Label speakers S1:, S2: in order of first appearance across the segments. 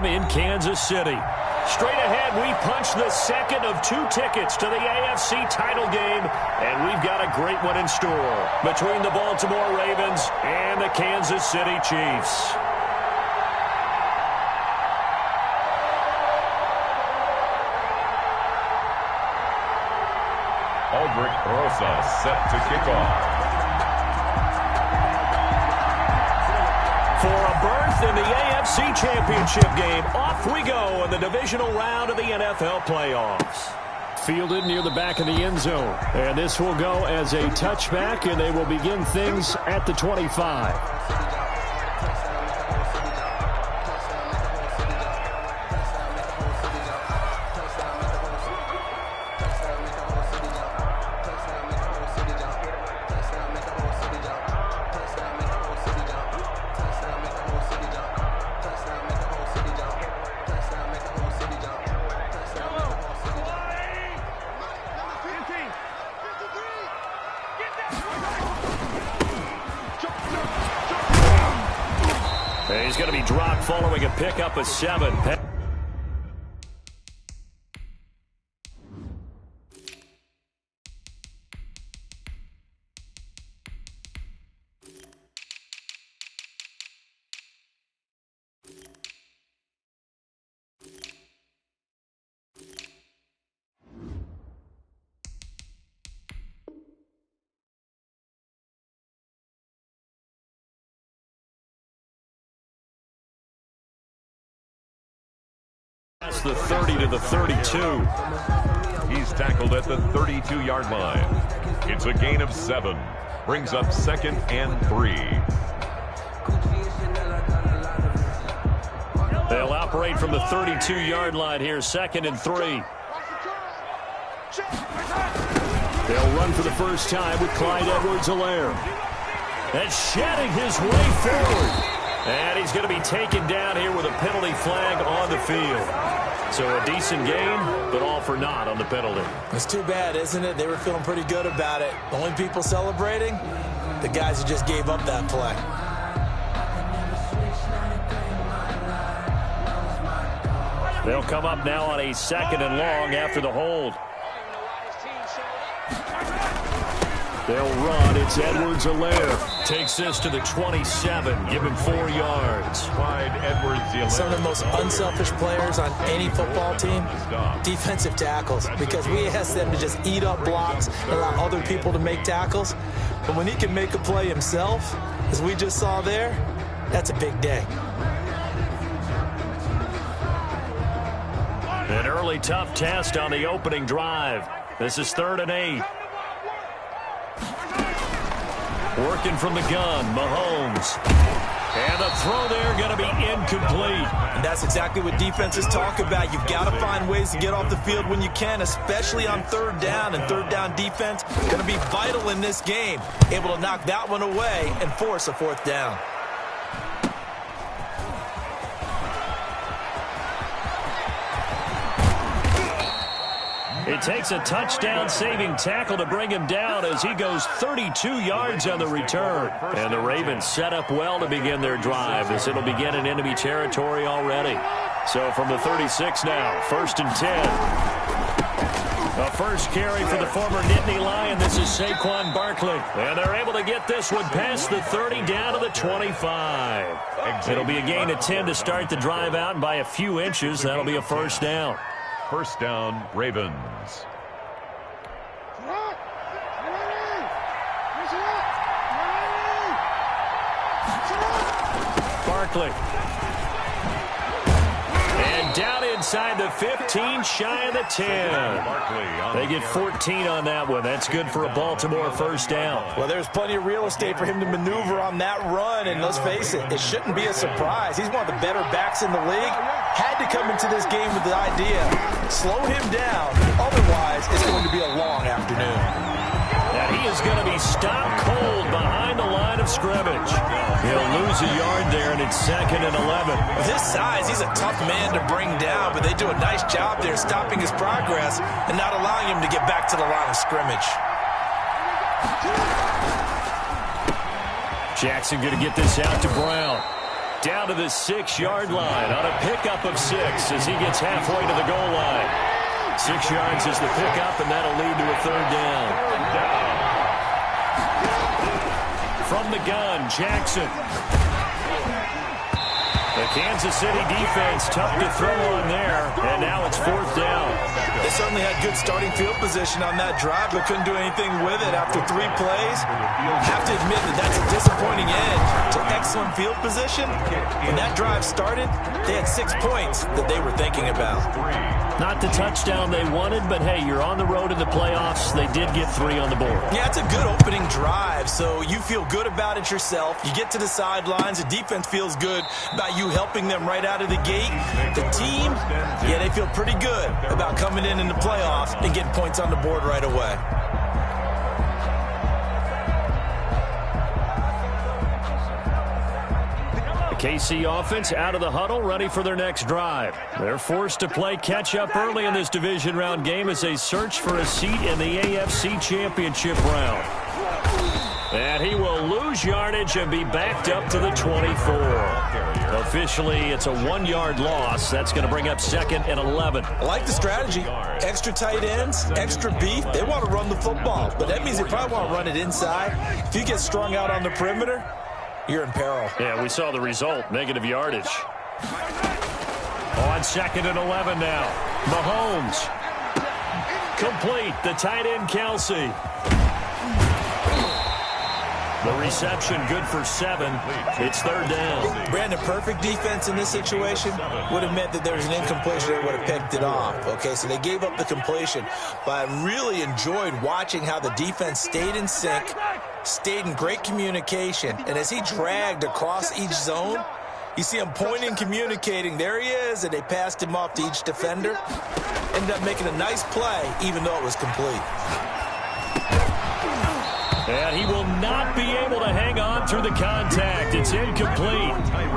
S1: Stadium in Kansas City. Straight ahead, we punch the second of 2 tickets to the AFC title game, and we've got a great one in store between the Baltimore Ravens and the Kansas City Chiefs.
S2: Aldrich Rosa set to kick off.
S1: For a berth in the AFC Championship game, off we go in the divisional round of the NFL playoffs. Fielded near the back of the end zone. And this will go as a touchback, and they will begin things at the 25. He's going to be dropped following a pickup of 7. That's the 30 to the 32.
S2: He's tackled at the 32-yard line. It's a gain of 7. Brings up 2nd and 3.
S1: They'll operate from the 32-yard line here, 2nd and 3. They'll run for the first time with Clyde Edwards-Helaire. And shedding his way forward. And he's going to be taken down here with a penalty flag on the field. So a decent game, but all for naught on the penalty.
S3: It's too bad, isn't it? They were feeling pretty good about it. The only people celebrating, the guys who just gave up that play.
S1: They'll come up now on a 2nd and long after the hold. They'll run. It's Edwards-Helaire. Takes this to the 27. Give him 4 yards.
S2: Clyde Edwards-Helaire.
S3: Some of the most unselfish players on any football team, defensive tackles, because we ask them to just eat up blocks and allow other people to make tackles. But when he can make a play himself, as we just saw there, that's a big day.
S1: An early tough test on the opening drive. This is 3rd and 8. Working from the gun, Mahomes. And the throw there going to be incomplete.
S3: And that's exactly what defenses talk about. You've got to find ways to get off the field when you can, especially on 3rd down. And 3rd down defense going to be vital in this game. Able to knock that one away and force a 4th down.
S1: It takes a touchdown-saving tackle to bring him down as he goes 32 yards on the return. And the Ravens set up well to begin their drive as it'll begin in enemy territory already. So from the 36 now, 1st and 10. A first carry for the former Nittany Lion. This is Saquon Barkley. And they're able to get this one past the 30 down to the 25. It'll be a gain of 10 to start the drive out, and by a few inches, that'll be a 1st down.
S2: 1st down, Ravens.
S1: Barkley. And down inside the 15, shy of the 10. They get 14 on that one. That's good for a Baltimore 1st down.
S3: Well, there's plenty of real estate for him to maneuver on that run, and let's face it, it shouldn't be a surprise. He's one of the better backs in the league. Had to come into this game with the idea, slow him down, otherwise it's going to be a long afternoon.
S1: And he is going to be stopped cold behind the line of scrimmage. He'll lose a yard there, and it's 2nd and 11.
S3: With his size, he's a tough man to bring down, but they do a nice job there stopping his progress and not allowing him to get back to the line of scrimmage.
S1: Jackson going to get this out to Brown. Down to the 6-yard line on a pickup of 6 as he gets halfway to the goal line. 6 yards is the pickup, and that'll lead to a 3rd down. From the gun, Jackson. The Kansas City defense tough to throw on there, and now it's 4th down.
S3: They certainly had good starting field position on that drive, but couldn't do anything with it after 3 plays. Have to admit that that's a disappointing end to excellent field position. When that drive started, they had 6 points that they were thinking about.
S1: Not the touchdown they wanted, but hey, you're on the road in the playoffs. They did get 3 on the board.
S3: Yeah, it's a good opening drive, so you feel good about it yourself. You get to the sidelines, the defense feels good about you helping them right out of the gate. The team, yeah, they feel pretty good about coming in the playoffs and getting points on the board right away.
S1: KC offense out of the huddle, ready for their next drive. They're forced to play catch-up early in this division round game as they search for a seat in the AFC Championship round. And he will lose yardage and be backed up to the 24. Officially, it's a 1-yard loss. That's going to bring up 2nd and 11.
S3: I like the strategy. Extra tight ends, extra beef. They want to run the football, but that means they probably want to run it inside. If you get strung out on the perimeter, you're in peril.
S1: Yeah, we saw the result, negative yardage. On 2nd and 11 now. Mahomes. Complete, the tight end Kelsey. The reception good for 7. It's 3rd down.
S3: Brandon, perfect defense in this situation would have meant that there was an incompletion. They would have picked it off. Okay, so they gave up the completion. But I really enjoyed watching how the defense stayed in sync, stayed in great communication. And as he dragged across each zone, you see him pointing, communicating. There he is, and they passed him off to each defender. Ended up making a nice play, even though it was complete.
S1: And he will not be able to hang on through the contact. It's incomplete.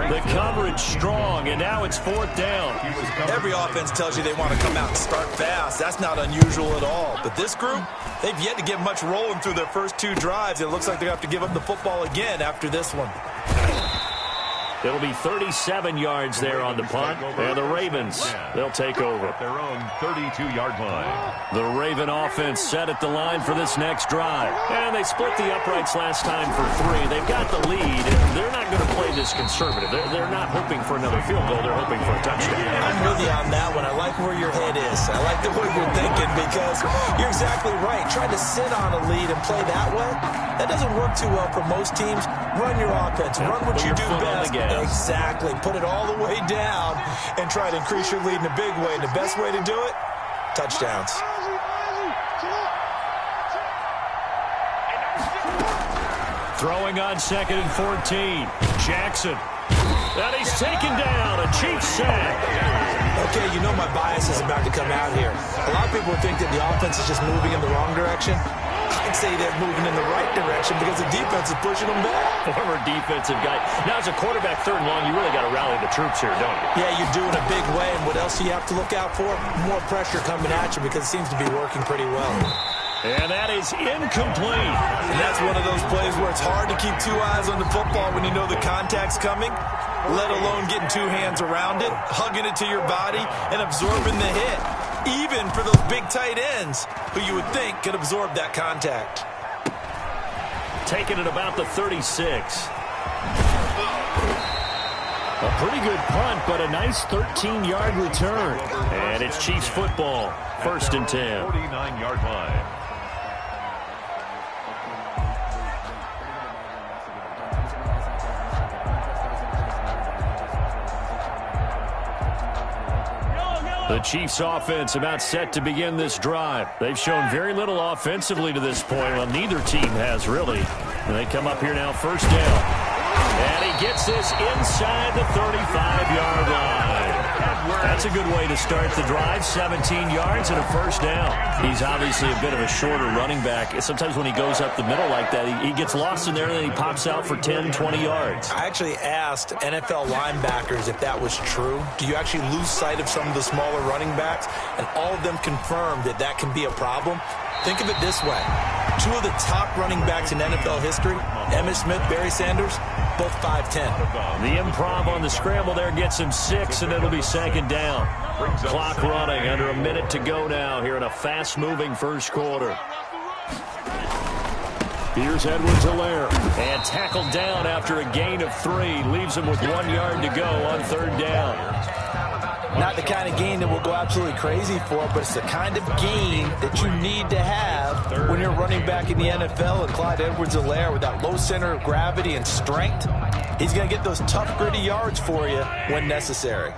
S1: The coverage strong, and now it's 4th down.
S3: Every offense tells you they want to come out and start fast. That's not unusual at all. But this group, they've yet to get much rolling through their first 2 drives. It looks like they're going to have to give up the football again after this one.
S1: It'll be 37 yards there on the punt, and the Ravens, they'll take over.
S2: At their own 32-yard line.
S1: The Raven offense set at the line for this next drive. And they split the uprights last time for 3. They've got the lead, and they're not going to play this conservative. They're not hoping for another field goal. They're hoping for a touchdown.
S3: I'm with you on that one. I like where your head is. I like the way you're thinking because you're exactly right. Trying to sit on a lead and play that way, that doesn't work too well for most teams. Run your offense. Run what you do best. Exactly. Put it all the way down and try to increase your lead in a big way. And the best way to do it, touchdowns.
S1: Throwing on 2nd and 14. Jackson. And he's taken down. A Chiefs sack.
S3: Okay, you know my bias is about to come out here. A lot of people think that the offense is just moving in the wrong direction. I'd say they're moving in the right direction because the defense is pushing them back.
S1: Former defensive guy. Now, as a quarterback, 3rd and long, you really got to rally the troops here, don't you?
S3: Yeah, you do in a big way. And what else do you have to look out for? More pressure coming at you because it seems to be working pretty well.
S1: And that is incomplete.
S3: And that's one of those plays where it's hard to keep 2 eyes on the football when you know the contact's coming, let alone getting 2 hands around it, hugging it to your body, and absorbing the hit. Even for those big tight ends who you would think could absorb that contact.
S1: Taking it about the 36. A pretty good punt, but a nice 13-yard return. And it's Chiefs football, 1st and 10.
S2: 49-yard line.
S1: The Chiefs offense about set to begin this drive. They've shown very little offensively to this point. Well, neither team has really. And they come up here now, 1st down. And he gets this inside the 35-yard line. That's a good way to start the drive. 17 yards and a 1st down. He's obviously a bit of a shorter running back. Sometimes when he goes up the middle like that, he gets lost in there and then he pops out for 10, 20 yards.
S3: I actually asked NFL linebackers if that was true. Do you actually lose sight of some of the smaller running backs? And all of them confirmed that that can be a problem. Think of it this way. Two of the top running backs in NFL history, Emmitt Smith, Barry Sanders, both 5'10".
S1: The improv on the scramble there gets him 6, and it'll be second down. Clock running, under a minute to go now here in a fast-moving first quarter. Here's Edwards-Helaire, and tackled down after a gain of 3. Leaves him with 1 yard to go on third down.
S3: Not the kind of gain that we'll go absolutely crazy for, but it's the kind of gain that you need to have when you're running back in the NFL. And Clyde Edwards-Helaire, with that low center of gravity and strength, he's going to get those tough, gritty yards for you when necessary.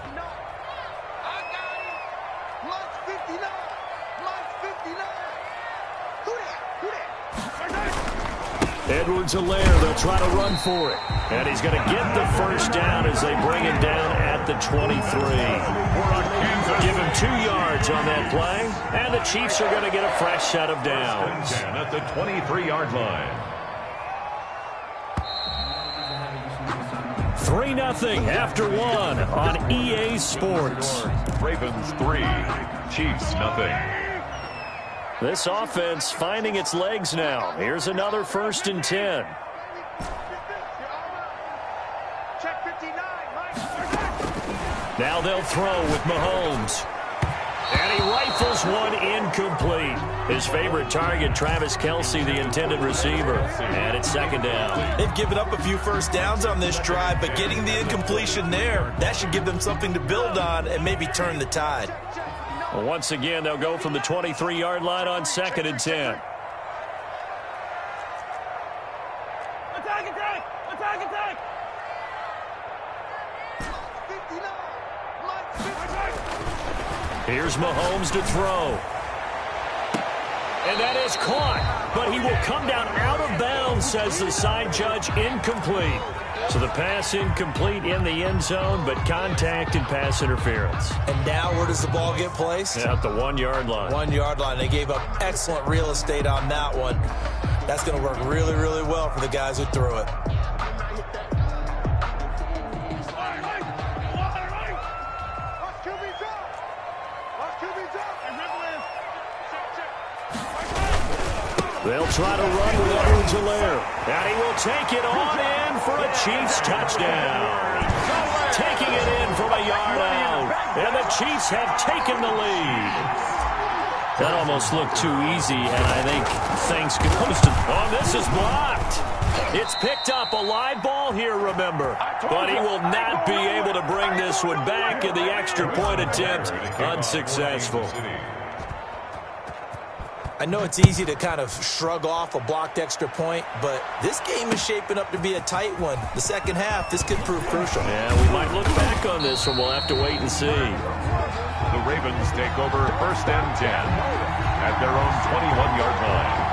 S1: Edwards-Helaire, they'll try to run for it. And he's going to get the first down as they bring him down at the 23. Give him 2 yards on that play. And the Chiefs are going to get a fresh set of downs.
S2: At the 23-yard line.
S1: 3-0 after 1 on EA Sports.
S2: Ravens 3, Chiefs nothing.
S1: This offense finding its legs now. Here's another 1st and 10. Now they'll throw with Mahomes. And he rifles one incomplete. His favorite target, Travis Kelce, the intended receiver. And it's second down.
S3: They've given up a few first downs on this drive, but getting the incompletion there, that should give them something to build on and maybe turn the tide.
S1: Well, once again, they'll go from the 23-yard line on 2nd and 10.
S4: Attack!
S1: Here's Mahomes to throw. And that is caught, but he will come down out of bounds, says the side judge. Incomplete. So the pass incomplete in the end zone, but contact and pass interference.
S3: And now where does the ball get placed?
S1: At the 1 yard line.
S3: 1 yard line. They gave up excellent real estate on that one. That's going to work really, really well for the guys who threw it.
S1: They'll try to run with Edwards-Helaire. And he will take it on in for a Chiefs touchdown. Taking it in from a yard out. And the Chiefs have taken the lead. That almost looked too easy, and I think thanks goes to... Oh, this is blocked. It's picked up. A live ball here, remember. But he will not be able to bring this one back, in the extra point attempt unsuccessful.
S3: I know it's easy to kind of shrug off a blocked extra point, but this game is shaping up to be a tight one. The second half, this could prove crucial.
S1: Yeah, we might look back on this one. We'll have to wait and see.
S2: The Ravens take over 1st and 10 at their own 21-yard line.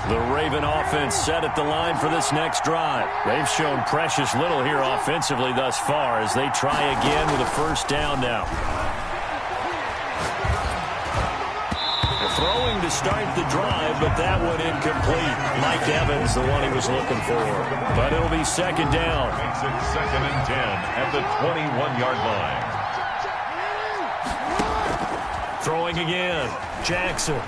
S1: The Raven offense set at the line for this next drive. They've shown precious little here offensively thus far as they try again with a first down now. Throwing to start the drive, but that one incomplete. Mike Evans, the one he was looking for. But it'll be second down.
S2: Makes it 2nd and 10 at the 21-yard line.
S1: Throwing again. Jackson.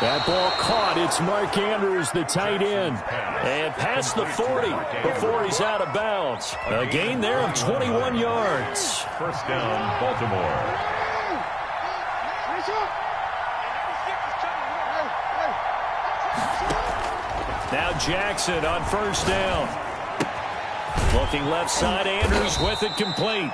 S1: That ball caught. It's Mark Andrews, the tight end. And past the 40 before he's out of bounds. A gain there of 21 yards.
S2: First down, Baltimore.
S1: Now Jackson on first down. Looking left side, Andrews with it complete.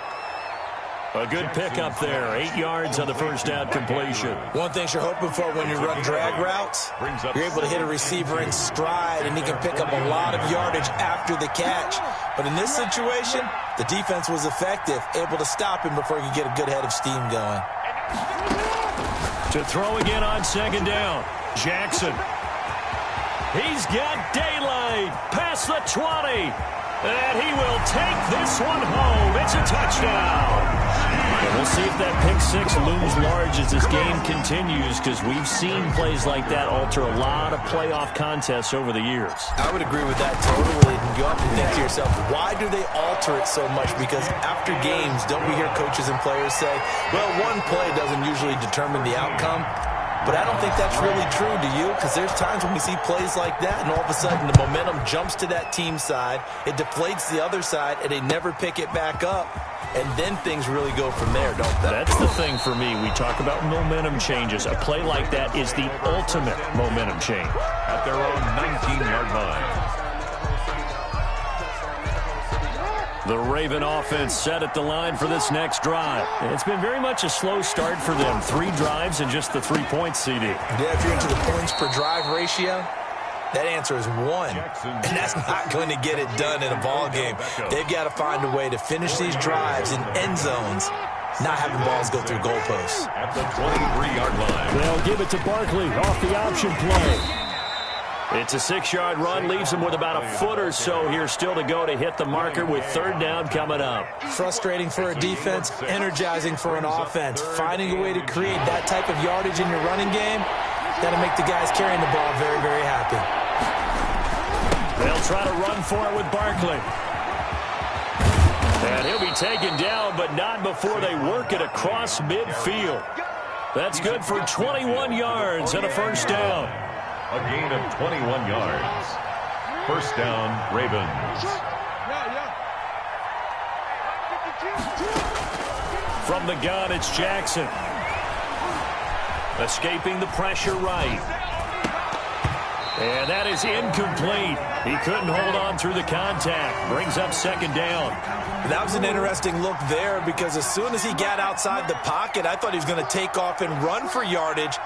S1: A good pickup there. 8 yards on the first down completion.
S3: One thing you're hoping for when you run drag routes, you're able to hit a receiver in stride, and he can pick up a lot of yardage after the catch. But in this situation, the defense was effective, able to stop him before he could get a good head of steam going.
S1: To throw again on second down. Jackson. He's got daylight past the 20. And he will take this one home. It's a touchdown. And we'll see if that pick six looms large as this game continues, because we've seen plays like that alter a lot of playoff contests over the years.
S3: I would agree with that totally. You have to think to yourself, why do they alter it so much? Because after games, don't we hear coaches and players say, well, one play doesn't usually determine the outcome? But I don't think that's really true, do you? Because there's times when we see plays like that, and all of a sudden the momentum jumps to that team side, it deflates the other side, and they never pick it back up. And then things really go from there, don't they?
S1: That's the thing for me. We talk about momentum changes. A play like that is the ultimate momentum change.
S2: At their own 19-yard line.
S1: The Raven offense set at the line for this next drive. It's been very much a slow start for them. 3 drives and just the 3 points, CD.
S3: Yeah, if you're into the points per drive ratio, that answer is 1. And that's not going to get it done in a ball game. They've got to find a way to finish these drives in end zones, not having balls go through goalposts.
S2: At the 23-yard line.
S1: They'll give it to Barkley off the option play. It's a 6-yard run, leaves him with about a foot or so here still to go to hit the marker with 3rd down coming up.
S3: Frustrating for a defense, energizing for an offense. Finding a way to create that type of yardage in your running game, that'll make the guys carrying the ball very, very happy.
S1: They'll try to run for it with Barkley. And he'll be taken down, but not before they work it across midfield. That's good for 21 yards and a 1st down.
S2: A gain of 21 yards. 1st down, Ravens.
S1: From the gun, it's Jackson. Escaping the pressure right. And that is incomplete. He couldn't hold on through the contact. Brings up 2nd down.
S3: That was an interesting look there, because as soon as he got outside the pocket, I thought he was going to take off and run for yardage.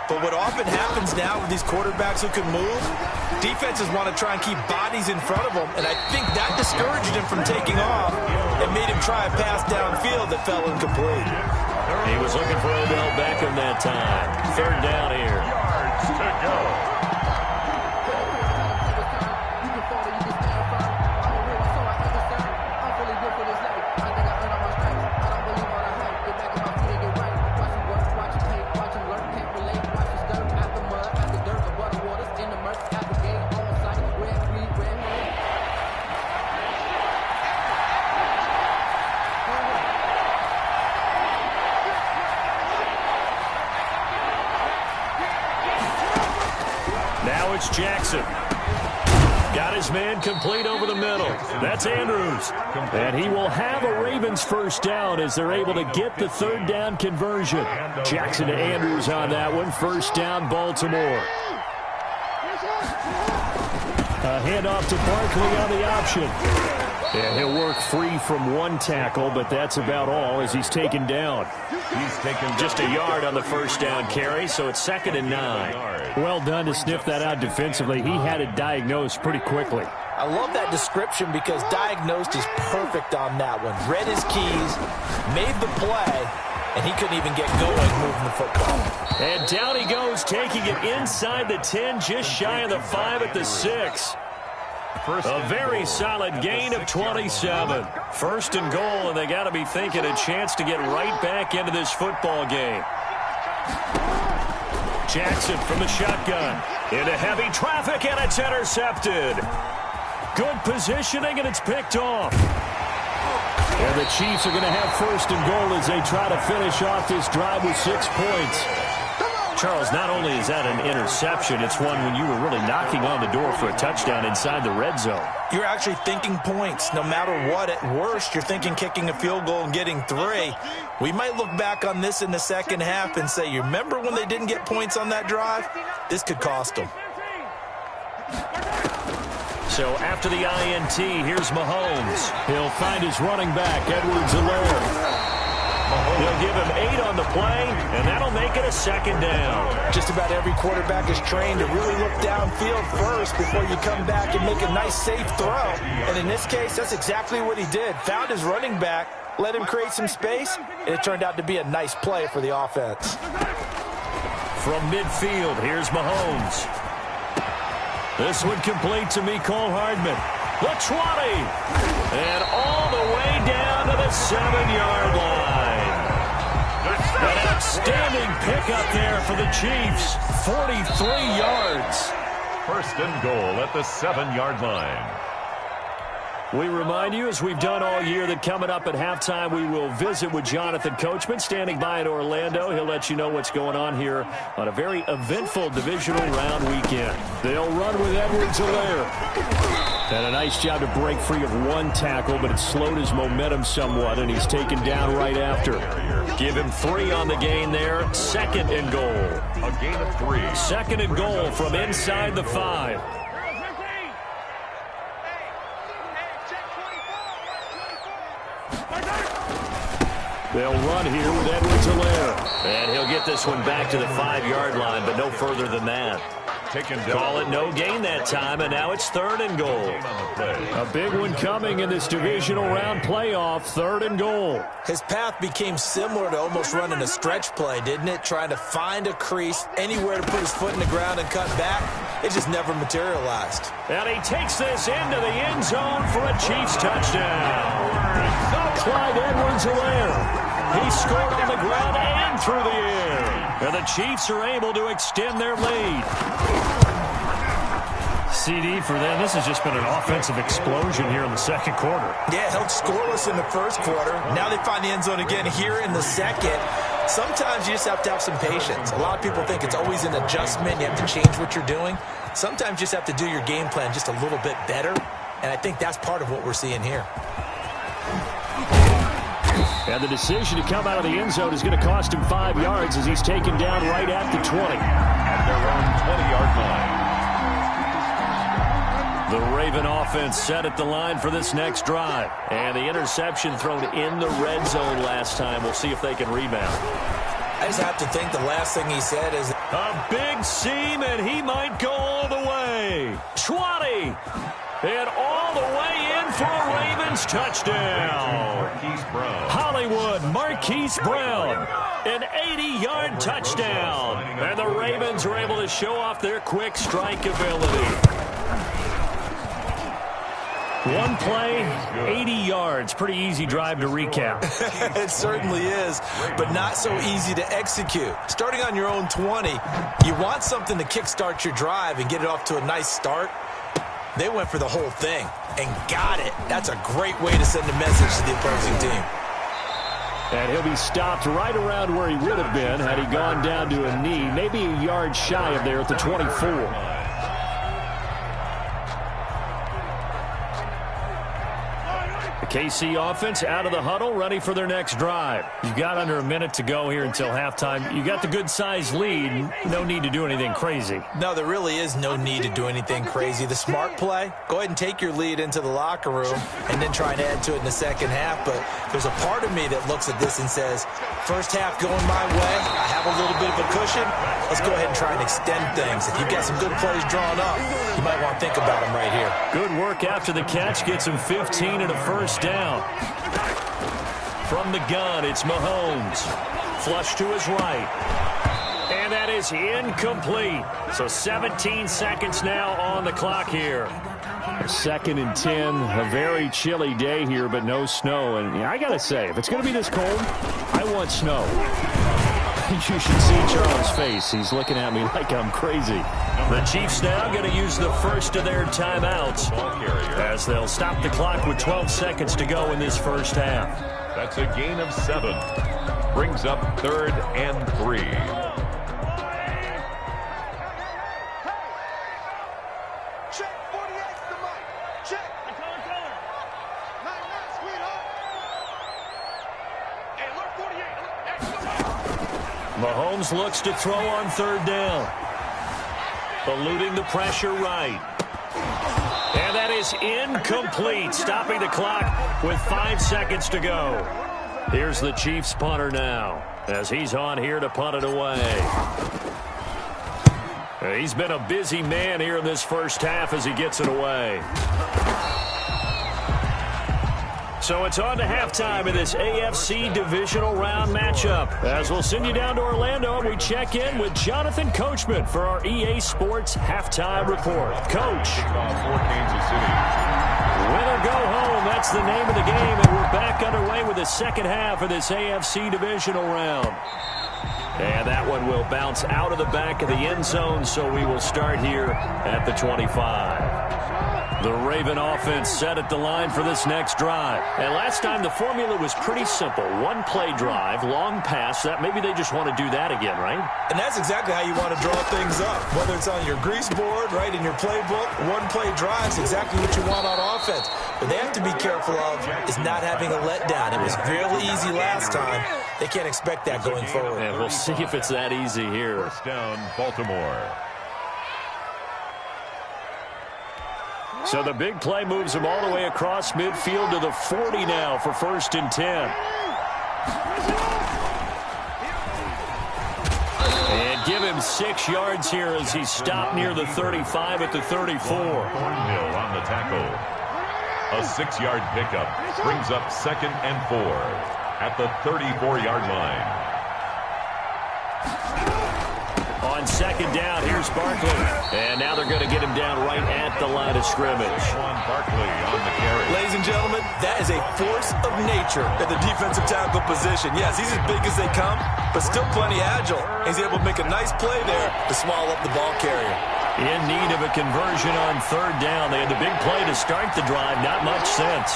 S3: But what often happens now with these quarterbacks who can move, defenses want to try and keep bodies in front of them, and I think that discouraged him from taking off and made him try a pass downfield that fell incomplete.
S1: He was looking for Odell Beckham that time. 3rd down here.
S2: Yards to go.
S1: Now it's Jackson. Got his man complete over the middle. That's Andrews. And he will have a Ravens 1st down as they're able to get the 3rd down conversion. Jackson to Andrews on that one. 1st down, Baltimore. A handoff to Barkley on the option. And he'll work free from 1 tackle, but that's about all as he's taken down.
S2: He's taken
S1: just a yard on the 1st down carry, so it's 2nd and 9. Well done to sniff that out defensively. He had it diagnosed pretty quickly.
S3: I love that description, because diagnosed is perfect on that one. Read his keys, made the play, and he couldn't even get going moving the football.
S1: And down he goes, taking it inside the 10, just shy of the 5 at the 6. A very solid gain of 27. 1st and goal, and they got to be thinking a chance to get right back into this football game. Jackson from the shotgun. Into heavy traffic, and it's intercepted. Good positioning, and it's picked off. And the Chiefs are going to have 1st and goal as they try to finish off this drive with 6 points. Charles, not only is that an interception, it's one when you were really knocking on the door for a touchdown inside the red zone.
S3: You're actually thinking points. No matter what, at worst, you're thinking kicking a field goal and getting 3. We might look back on this in the 2nd half and say, you remember when they didn't get points on that drive? This could cost them.
S1: So after the INT, here's Mahomes. He'll find his running back, Edwards-Helaire. They'll give him 8 on the play, and that'll make it a 2nd down.
S3: Just about every quarterback is trained to really look downfield first before you come back and make a nice, safe throw. And in this case, that's exactly what he did. Found his running back, let him create some space, and it turned out to be a nice play for the offense.
S1: From midfield, here's Mahomes. This one complete to Mecole Hardman. The 20. And all the way down to the 7-yard line. Outstanding pickup there for the Chiefs. 43 yards.
S2: First and goal at the 7-yard line.
S1: We remind you, as we've done all year, that coming up at halftime, we will visit with Jonathan Coachman, standing by in Orlando. He'll let you know what's going on here on a very eventful divisional round weekend. They'll run with Edwards-Helaire. Had a nice job to break free of one tackle, but it slowed his momentum somewhat, and he's taken down right after. Give him 3 on the gain there. Second and goal.
S2: A gain of 3.
S1: Second and goal from inside the 5. They'll run here with Edwards-Helaire. And he'll get this one back to the 5-yard line, but no further than that. Call it no gain that time, and now it's third and goal. A big one coming in this divisional round playoff, third and goal.
S3: His path became similar to almost running a stretch play, didn't it? Trying to find a crease, anywhere to put his foot in the ground and cut back. It just never materialized.
S1: And he takes this into the end zone for a Chiefs touchdown. Clyde Edwards-Helaire. He scored on the ground and through the air. And the Chiefs are able to extend their lead. CD for them. This has just been an offensive explosion here in the second quarter.
S3: Yeah, held scoreless in the first quarter. Now they find the end zone again here in the second. Sometimes you just have to have some patience. A lot of people think it's always an adjustment. You have to change what you're doing. Sometimes you just have to do your game plan just a little bit better. And I think that's part of what we're seeing here.
S1: And the decision to come out of the end zone is going to cost him 5 yards as he's taken down right at the 20.
S2: At their own 20-yard line.
S1: The Raven offense set at the line for this next drive. And the interception thrown in the red zone last time. We'll see if they can rebound.
S3: I just have to think the last thing he said is...
S1: A big seam, and he might go all the way. 20. And all the way in for a Ravens touchdown. Hollywood Marquise Brown. An 80-yard touchdown. And the Ravens are able to show off their quick strike ability. One play, 80 yards. Pretty easy drive to recap.
S3: It certainly is, but not so easy to execute. Starting on your own 20, you want something to kickstart your drive and get it off to a nice start. They went for the whole thing and got it. That's a great way to send a message to the opposing team.
S1: And he'll be stopped right around where he would have been had he gone down to a knee, maybe a yard shy of there at the 24. KC offense out of the huddle, ready for their next drive. You've got under a minute to go here until halftime. You got the good-sized lead. No need to do anything crazy.
S3: No, there really is no need to do anything crazy. The smart play, go ahead and take your lead into the locker room and then try and add to it in the second half. But there's a part of me that looks at this and says, first half going my way, I have a little bit of a cushion. Let's go ahead and try and extend things. If you've got some good plays drawn up, you might want to think about them right here.
S1: Good work after the catch. Gets him 15 and a first down. From the gun, it's Mahomes. Flush to his right. And that is incomplete. So 17 seconds now on the clock here. Second and 10. A very chilly day here, but no snow. And I got to say, if it's going to be this cold, I want snow. You should see Charles' face. He's looking at me like I'm crazy. The Chiefs now going to use the first of their timeouts as they'll stop the clock with 12 seconds to go in this first half.
S2: That's a gain of 7. Brings up 3rd and 3.
S1: Mahomes looks to throw on third down. Eluding the pressure right. And that is incomplete. Stopping the clock with 5 seconds to go. Here's the Chiefs punter now as he's on here to punt it away. He's been a busy man here in this first half as he gets it away. So it's on to halftime in this AFC divisional round matchup. As we'll send you down to Orlando, and we check in with Jonathan Coachman for our EA Sports Halftime Report. Coach. Win or go home, that's the name of the game, and we're back underway with the second half of this AFC divisional round. And that one will bounce out of the back of the end zone, so we will start here at the 25. The Raven offense set at the line for this next drive. And last time the formula was pretty simple. One play drive, long pass. That maybe they just want to do that again, right?
S3: And that's exactly how you want to draw things up. Whether it's on your grease board, right, in your playbook, one play drive is exactly what you want on offense. What they have to be careful of is not having a letdown. It was really easy last time. They can't expect that going forward.
S1: And we'll see if it's that easy here.
S2: First down, Baltimore.
S1: So the big play moves him all the way across midfield to the 40 now for 1st and 10. And give him 6 yards here as he stopped near the 35 at the 34.
S2: Thornhill on the tackle. A 6-yard pickup brings up 2nd and 4 at the 34-yard line.
S1: On 2nd down, here's Barkley. And now they're going to get him down right at the line of scrimmage.
S2: Barkley on the carry.
S3: Ladies and gentlemen, that is a force of nature at the defensive tackle position. Yes, he's as big as they come, but still plenty agile. He's able to make a nice play there to swallow up the ball carrier.
S1: In need of a conversion on 3rd down. They had the big play to start the drive. Not much sense.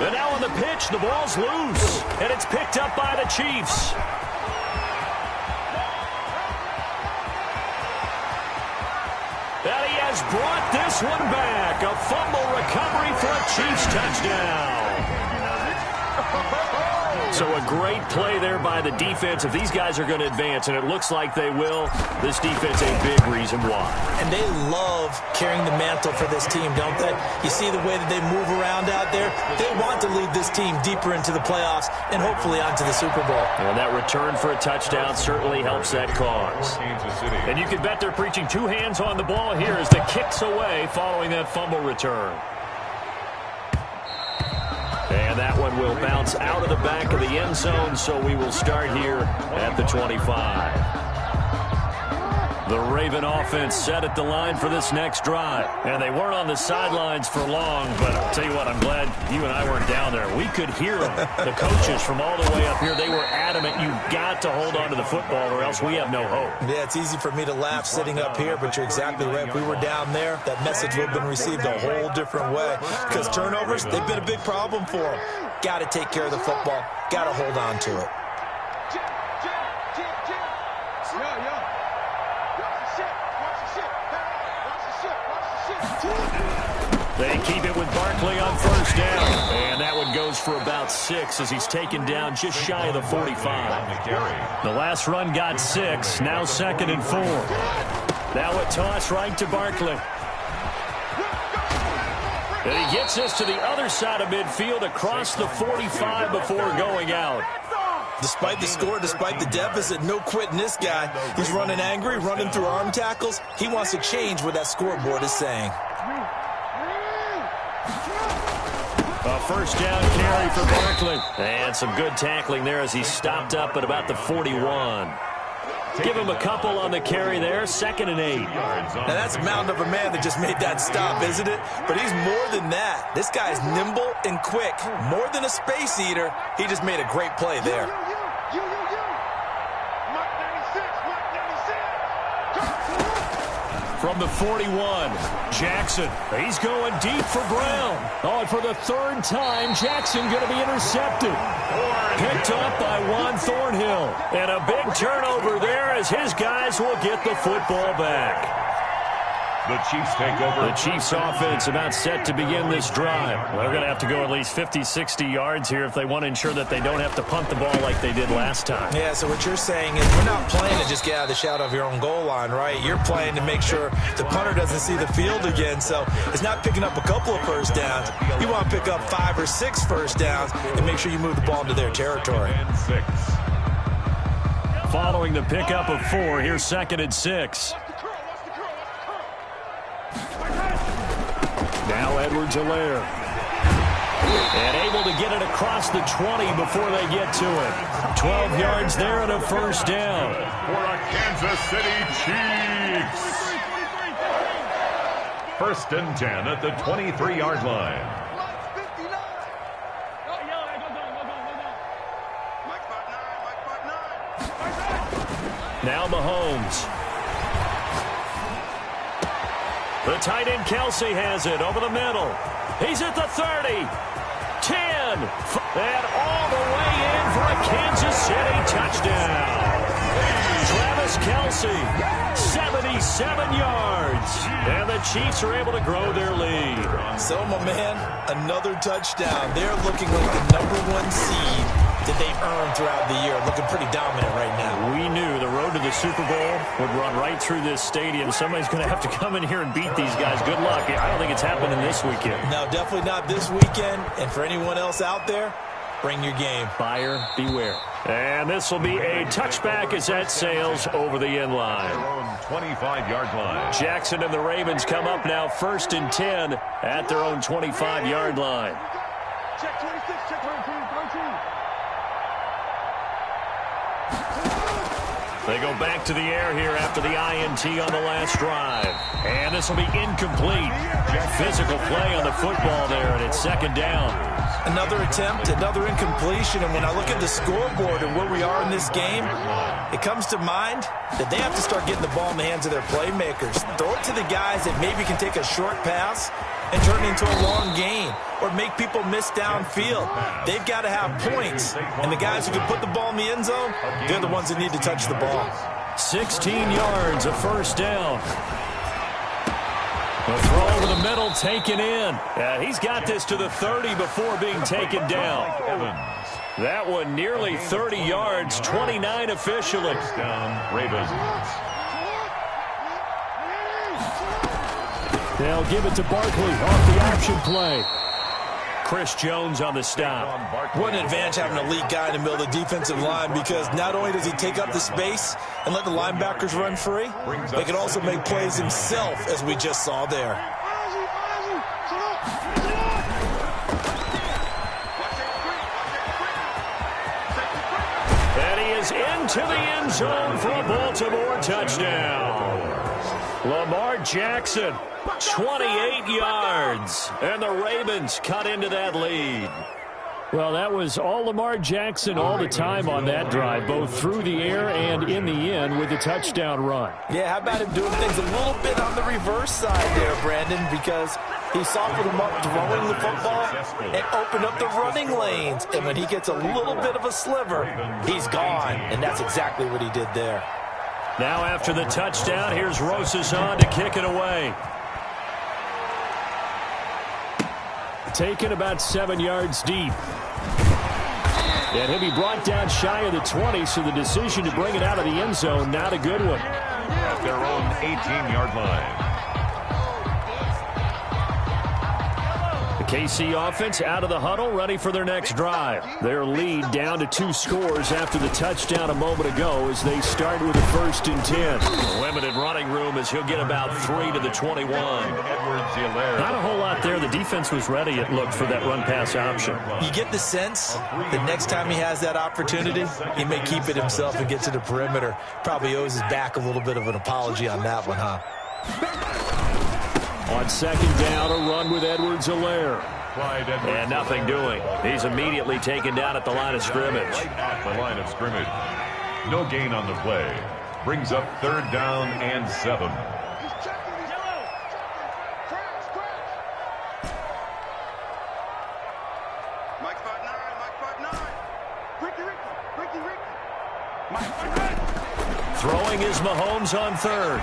S1: And now on the pitch, the ball's loose. And it's picked up by the Chiefs. And he has brought this one back. A fumble recovery for a Chiefs touchdown. So a great play there by the defense. If these guys are going to advance, and it looks like they will, this defense a big reason why. And
S3: they love carrying the mantle for this team, don't they? You see the way that they move around out there? They want to lead this team deeper into the playoffs and hopefully onto the Super Bowl.
S1: And that return for a touchdown certainly helps that cause. And you can bet they're preaching 2 hands on the ball here as the kick's away following that fumble return. And that one will bounce out of the back of the end zone, so we will start here at the 25. The Raven offense set at the line for this next drive. And they weren't on the sidelines for long, but I'll tell you what, I'm glad you and I weren't down there. We could hear them. The coaches from all the way up here, they were adamant, you've got to hold on to the football or else we have no hope.
S3: Yeah, it's easy for me to laugh sitting up here, but you're exactly right. If we were down there, that message would have been received a whole different way. Because turnovers, they've been a big problem for them. Got to take care of the football. Got to hold on to it.
S1: They keep it with Barkley on 1st down. And that one goes for about 6 as he's taken down just shy of the 45. The last run got 6. Now 2nd and 4. Now a toss right to Barkley. And he gets us to the other side of midfield across the 45 before going out.
S3: Despite the score, despite the deficit, no quitting this guy. He's running angry, running through arm tackles. He wants to change what that scoreboard is saying.
S1: A 1st down carry for Barkley. And some good tackling there as he stopped up at about the 41. Give him a couple on the carry there. 2nd and 8.
S3: Now that's a mountain of a man that just made that stop, isn't it? But he's more than that. This guy's nimble and quick. More than a space eater. He just made a great play there.
S1: From the 41, Jackson. He's going deep for Brown. Oh, and for the 3rd time, Jackson going to be intercepted. Picked up by Juan Thornhill. And a big turnover there as his guys will get the football back.
S2: The Chiefs take over.
S1: The Chiefs offense about set to begin this drive. Well, they're going to have to go at least 50, 60 yards here if they want to ensure that they don't have to punt the ball like they did last time.
S3: Yeah, so what you're saying is we're not playing to just get out of the shadow of your own goal line, right? You're playing to make sure the punter doesn't see the field again. So it's not picking up a couple of 1st downs. You want to pick up 5 or 6 1st downs and make sure you move the ball into their territory.
S1: Following the pickup of 4, here's 2nd and 6. Now Edwards-Helaire. And able to get it across the 20 before they get to it. 12 yards there and a 1st down.
S2: For the Kansas City Chiefs. First and 10 at the 23-yard line.
S1: Now Mahomes. The tight end Kelsey has it over the middle. He's at the 30, 10, and all the way in for a Kansas City touchdown. Travis Kelsey, 77 yards, and the Chiefs are able to grow their lead.
S3: So, my man, another touchdown. They're looking like the #1 seed that they've earned throughout the year. Looking pretty dominant right now.
S1: We knew the road to the Super Bowl would run right through this stadium. Somebody's going to have to come in here and beat these guys. Good luck. I don't think it's happening this weekend.
S3: No, definitely not this weekend. And for anyone else out there, bring your game.
S1: Buyer beware. And this will be a touchback as that sails over the end line.
S2: Their own 25-yard line.
S1: Jackson and the Ravens come up now first and 10 at their own 25-yard line.
S4: Check 26, check 13.
S1: They go back to the air here after the INT on the last drive. And this will be incomplete. Physical play on the football there, and it's second down.
S3: Another attempt, another incompletion, and when I look at the scoreboard and where we are in this game, it comes to mind that they have to start getting the ball in the hands of their playmakers. Throw it to the guys that maybe can take a short pass and turn it into a long gain or make people miss downfield. They've got to have points, and the guys who can put the ball in the end zone, they're the ones that need to touch the ball.
S1: 16 yards, a first down. The throw over the middle, taken in. He's got this to the 30 before being taken down. That one nearly 30 yards, 29 officially.
S2: Down, Ravens.
S1: They'll give it to Barkley off the option play. Chris Jones on the stop.
S3: What an advantage having an elite guy in the middle of the defensive line, because not only does he take up the space and let the linebackers run free, they can also make plays himself, as we just saw there.
S1: And he is into the end zone for a Baltimore touchdown. Lamar Jackson, 28 yards, and the Ravens cut into that lead. Well, that was all Lamar Jackson all the time on that drive, both through the air and in the end with the touchdown run.
S3: Yeah, how about him doing things a little bit on the reverse side there, Brandon, because he softened him up throwing the football and opened up the running lanes. And when he gets a little bit of a sliver, he's gone, and that's exactly what he did there.
S1: Now after the touchdown, here's Rosas on to kick it away. Taken about 7 yards deep. And he'll be brought down shy of the 20, so the decision to bring it out of the end zone, not a good one.
S2: At their own 18-yard line.
S1: The KC offense out of the huddle, ready for their next drive. Their lead down to 2 scores after the touchdown a moment ago as they start with a first and 10. Limited running room as he'll get about 3 to the 21. Not a whole lot there. The defense was ready, it looked, for that run-pass option.
S3: You get the sense that next time he has that opportunity, he may keep it himself and get to the perimeter. Probably owes his back a little bit of an apology on that one, huh?
S1: On second down, a run with Edwards-Helaire. And nothing doing. He's immediately taken down at the line of scrimmage.
S2: Right at the line of scrimmage. No gain on the play. Brings up third down and 7.
S1: Throwing is Mahomes on third.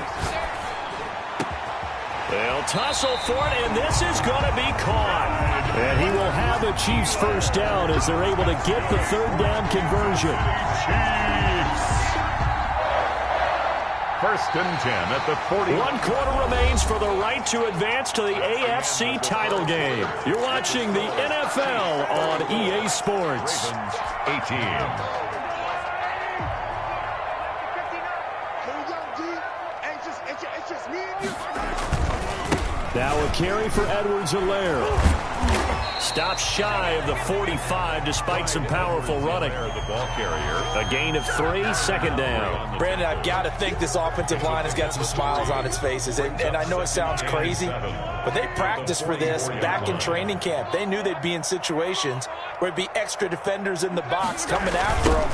S1: They'll tussle for it, and this is going to be caught. And he will have a Chiefs first down as they're able to get the third down conversion.
S2: Chiefs. First and 10 at the 40.
S1: 1 quarter remains for the right to advance to the AFC title game. You're watching the NFL on EA Sports.
S2: 18.
S1: Now a carry for Edwards-Helaire. Stops shy of the 45 despite some powerful running.
S2: The ball carrier.
S1: A gain of 3, second down.
S3: Brandon, I've got to think this offensive line has got some smiles on its faces. And I know it sounds crazy, but they practiced for this back in training camp. They knew they'd be in situations where it'd be extra defenders in the box coming after them,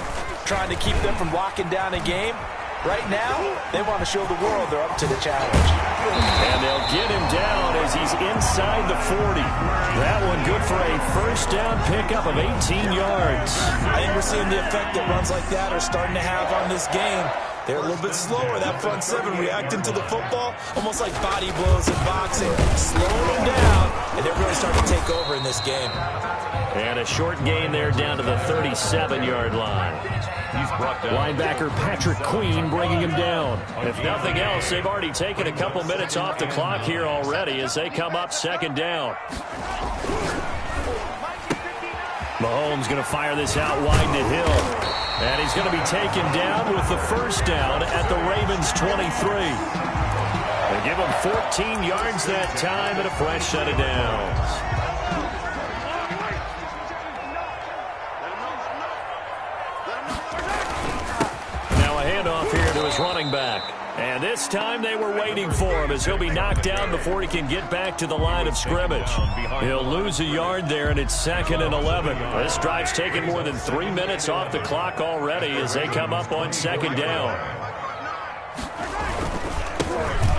S3: trying to keep them from locking down a game. Right now, they want to show the world they're up to the challenge.
S1: And they'll get him down as he's inside the 40. That one good for a first down pickup of 18 yards.
S3: I think we're seeing the effect that runs like that are starting to have on this game. They're a little bit slower, that front seven, reacting to the football, almost like body blows in boxing, slowing them down, and they're really starting to take over in this game.
S1: And a short gain there down to the 37-yard line.
S2: He's brought down.
S1: Linebacker Patrick Queen bringing him down. If nothing else, they've already taken a couple minutes off the clock here already as they come up second down. Mahomes going to fire this out wide to Hill. And he's going to be taken down with the first down at the Ravens 23. They give him 14 yards that time and a fresh set of downs. Handoff here to his running back. And this time they were waiting for him as he'll be knocked down before he can get back to the line of scrimmage. He'll lose a yard there, and it's 2nd and 11. This drive's taken more than 3 minutes off the clock already as they come up on second down.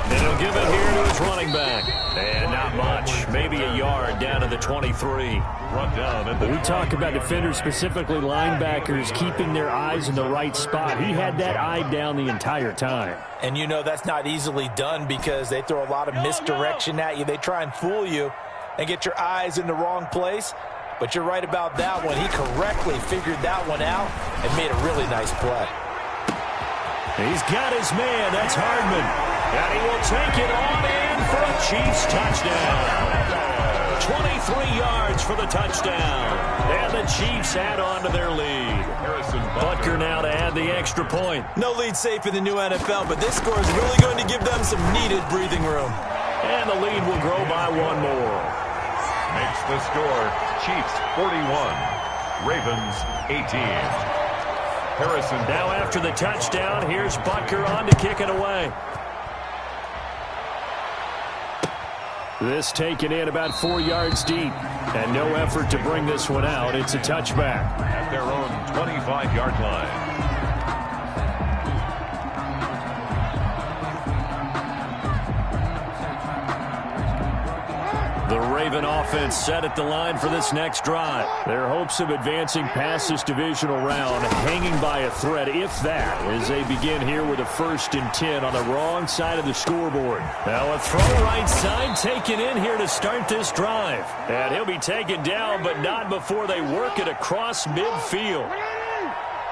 S1: And he'll give it here to his running back. And not much. Maybe a yard down to the 23.
S5: We talk about defenders, specifically linebackers, keeping their eyes in the right spot. He had that eye down the entire time.
S3: And you know that's not easily done because they throw a lot of misdirection at you. They try and fool you and get your eyes in the wrong place. But you're right about that one. He correctly figured that one out and made a really nice play.
S1: He's got his man. That's Hardman. And he will take it on in for a Chiefs touchdown. 23 yards for the touchdown. And the Chiefs add on to their lead. Butker now to add the extra point.
S3: No lead safe in the new NFL, but this score is really going to give them some needed breathing room.
S1: And the lead will grow by one more.
S2: Makes the score Chiefs 41, Ravens 18. Harrison.
S1: Now after the touchdown, here's Butker on to kick it away.
S5: This taken in about 4 yards deep. And no effort to bring this one out. It's a touchback.
S2: At their own 25-yard line.
S1: The Raven offense set at the line for this next drive. Their hopes of advancing past this divisional round hanging by a thread, if that, as they begin here with a 1st and 10 on the wrong side of the scoreboard. Now a throw right side taken in here to start this drive. And he'll be taken down, but not before they work it across midfield.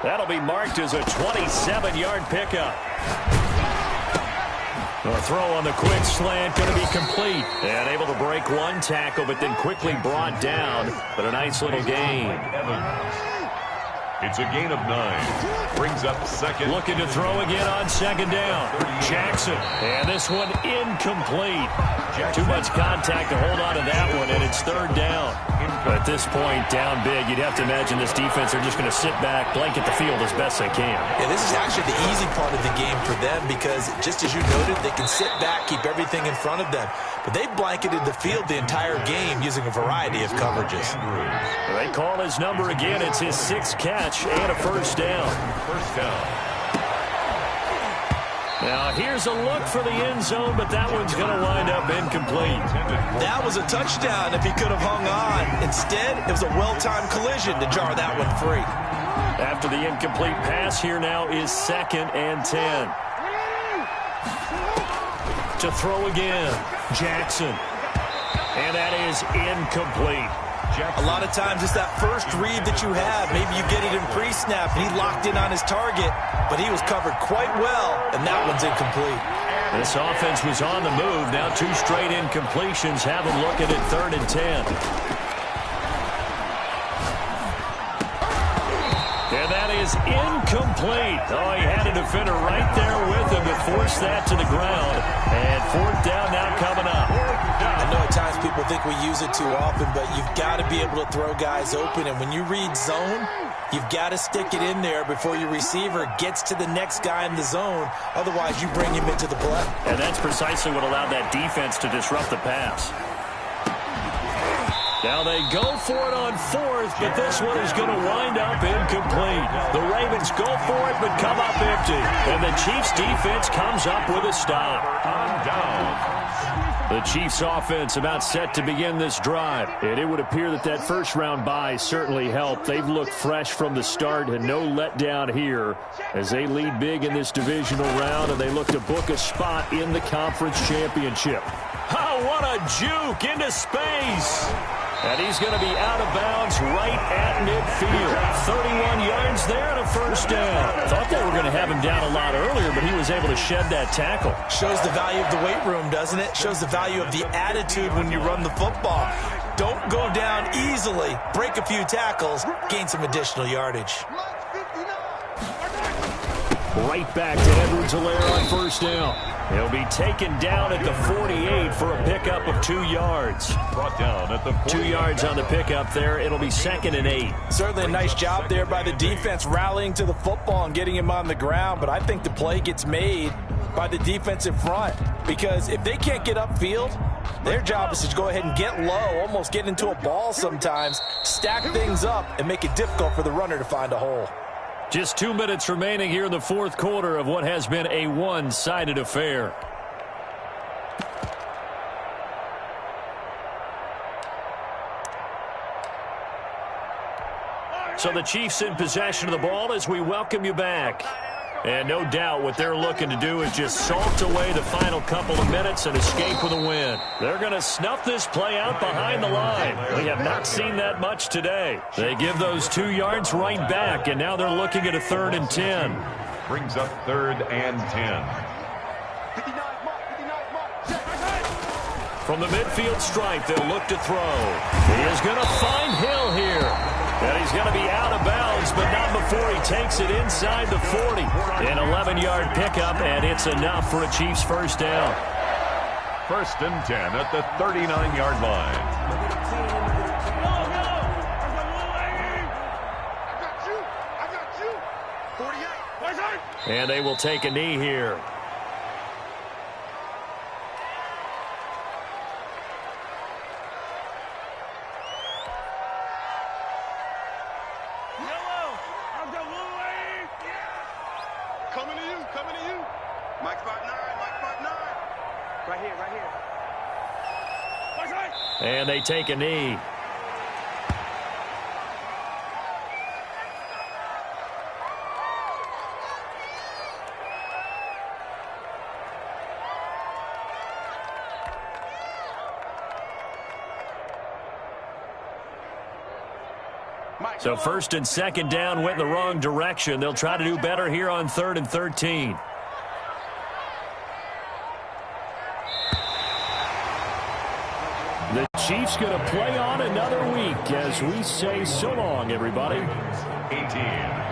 S1: That'll be marked as a 27-yard pickup. A throw on the quick slant going to be complete. And able to break one tackle, but then quickly brought down. But a nice little gain.
S2: It's a gain of 9. Brings up second.
S1: Looking to throw again on second down. Jackson. And this one incomplete. Too much contact to hold on to that one, and it's 3rd down. But at this point, down big, you'd have to imagine this defense are just going to sit back, blanket the field as best they can.
S3: Yeah, this is actually the easy part of the game for them because, just as you noted, they can sit back, keep everything in front of them. But they blanketed the field the entire game using a variety of coverages.
S1: They call his number again. It's his 6th catch and a first down.
S2: First down.
S1: Now, here's a look for the end zone, but that one's going to wind up incomplete.
S3: That was a touchdown if he could have hung on. Instead, it was a well-timed collision to jar that one free.
S1: After the incomplete pass, here now is 2nd and 10. To throw again, Jackson. And that is incomplete.
S3: A lot of times it's that first read that you have. Maybe you get it in pre-snap, and he locked in on his target, but he was covered quite well, and that one's incomplete.
S1: This offense was on the move. Now 2 straight incompletions have them looking at 3rd and 10. And that is incomplete. Oh, he had a defender right there with him to force that to the ground. And 4th down now coming up.
S3: I know at times people think we use it too often, but you've got to be able to throw guys open. And when you read zone, you've got to stick it in there before your receiver gets to the next guy in the zone. Otherwise, you bring him into the play.
S1: And that's precisely what allowed that defense to disrupt the pass. Now they go for it on fourth, but this one is going to wind up incomplete. The Ravens go for it, but come up empty. And the Chiefs defense comes up with a stop.
S2: On down.
S1: The Chiefs offense about set to begin this drive.
S5: And it would appear that that first-round bye certainly helped. They've looked fresh from the start and no letdown here as they lead big in this divisional round, and they look to book a spot in the conference championship.
S1: Oh, what a juke into space. And he's going to be out of bounds right at midfield. 31 yards there and a first down. Thought they were going to have him down a lot earlier, but he was able to shed that tackle.
S3: Shows the value of the weight room, doesn't it? Shows the value of the attitude when you run the football. Don't go down easily. Break a few tackles. Gain some additional yardage.
S5: Right back to Edwards-Helaire on first down.
S1: He'll be taken down at the 48 for a pickup of 2 yards.
S2: Brought down at the
S1: 2 yards on the pickup there. It'll be 2nd and 8.
S3: Certainly a nice job there by the defense rallying to the football and getting him on the ground, but I think the play gets made by the defensive front because if they can't get upfield, their job is to go ahead and get low, almost get into a ball sometimes, stack things up, and make it difficult for the runner to find a hole.
S1: Just 2 minutes remaining here in the fourth quarter of what has been a one-sided affair. So the Chiefs in possession of the ball as we welcome you back. And no doubt what they're looking to do is just salt away the final couple of minutes and escape with a win. They're going to snuff this play out behind the line. We have not seen that much today. They give those 2 yards right back, and now they're looking at a 3rd and 10.
S2: brings up 3rd and 10.
S1: From the midfield stripe, they'll look to throw. He is going to find Hill here. And he's going to be out of bounds, but not before he takes it inside the 40. An 11-yard pickup, and it's enough for a Chiefs first down.
S2: 1st and 10 at the 39-yard line.
S1: And they will take a knee here. And they take a knee. So 1st and 2nd down went in the wrong direction. They'll try to do better here on 3rd and 13.
S5: The Chiefs going to play on another week as we say so long, everybody.
S2: 18.